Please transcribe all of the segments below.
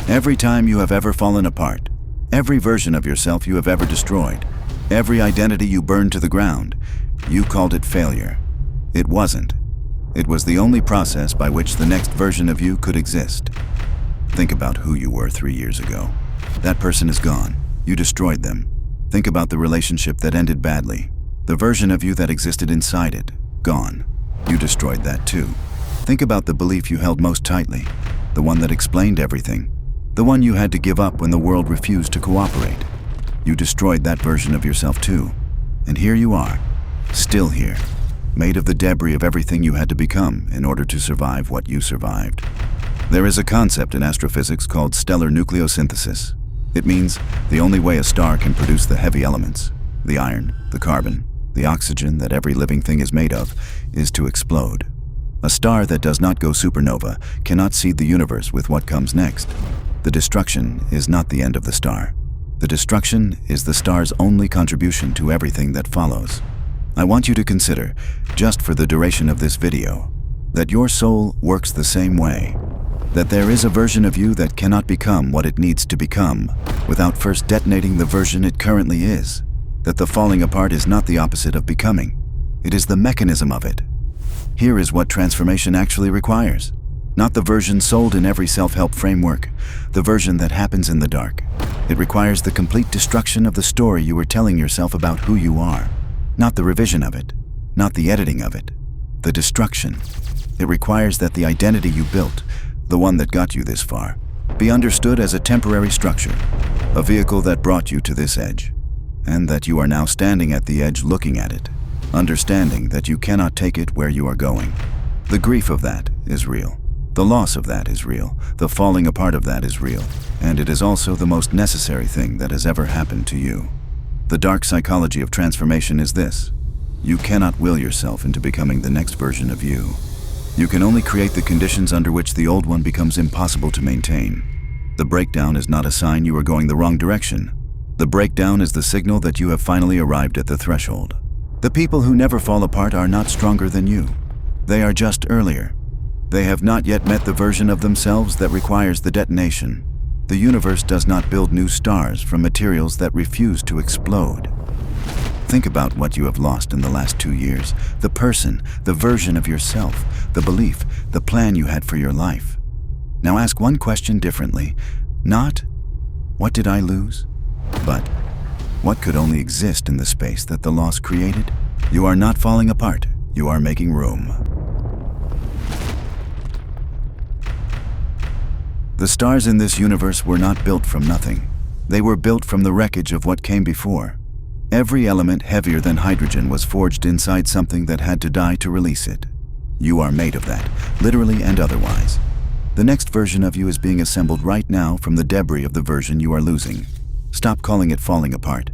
Every time you have ever fallen apart, every version of yourself you have ever destroyed, every identity you burned to the ground, you called it failure. It wasn't. It was the only process by which the next version of you could exist. Think about who you were 3 years ago. That person is gone. You destroyed them. Think about the relationship that ended badly. The version of you that existed inside it, gone. You destroyed that too. Think about the belief you held most tightly, the one that explained everything, the one you had to give up when the world refused to cooperate. You destroyed that version of yourself too. And here you are, still here, made of the debris of everything you had to become in order to survive what you survived. There is a concept in astrophysics called stellar nucleosynthesis. It means the only way a star can produce the heavy elements, the iron, the carbon, the oxygen that every living thing is made of, is to explode. A star that does not go supernova cannot seed the universe with what comes next. The destruction is not the end of the star. The destruction is the star's only contribution to everything that follows. I want you to consider, just for the duration of this video, that your soul works the same way. That there is a version of you that cannot become what it needs to become without first detonating the version it currently is. That the falling apart is not the opposite of becoming. It is the mechanism of it. Here is what transformation actually requires. Not the version sold in every self-help framework, the version that happens in the dark. It requires the complete destruction of the story you were telling yourself about who you are. Not the revision of it, not the editing of it, the destruction. It requires that the identity you built, the one that got you this far, be understood as a temporary structure, a vehicle that brought you to this edge, and that you are now standing at the edge looking at it, understanding that you cannot take it where you are going. The grief of that is real. The loss of that is real. The falling apart of that is real. And it is also the most necessary thing that has ever happened to you. The dark psychology of transformation is this: you cannot will yourself into becoming the next version of you. You can only create the conditions under which the old one becomes impossible to maintain. The breakdown is not a sign you are going the wrong direction. The breakdown is the signal that you have finally arrived at the threshold. The people who never fall apart are not stronger than you. They are just earlier. They have not yet met the version of themselves that requires the detonation. The universe does not build new stars from materials that refuse to explode. Think about what you have lost in the last 2 years. The person, the version of yourself, the belief, the plan you had for your life. Now ask one question differently. Not, what did I lose? But, what could only exist in the space that the loss created? You are not falling apart. You are making room. The stars in this universe were not built from nothing. They were built from the wreckage of what came before. Every element heavier than hydrogen was forged inside something that had to die to release it. You are made of that, literally and otherwise. The next version of you is being assembled right now from the debris of the version you are losing. Stop calling it falling apart,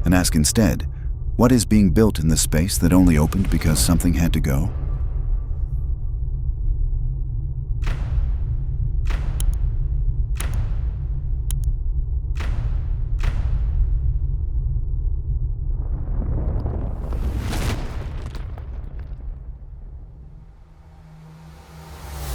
and ask instead, what is being built in the space that only opened because something had to go?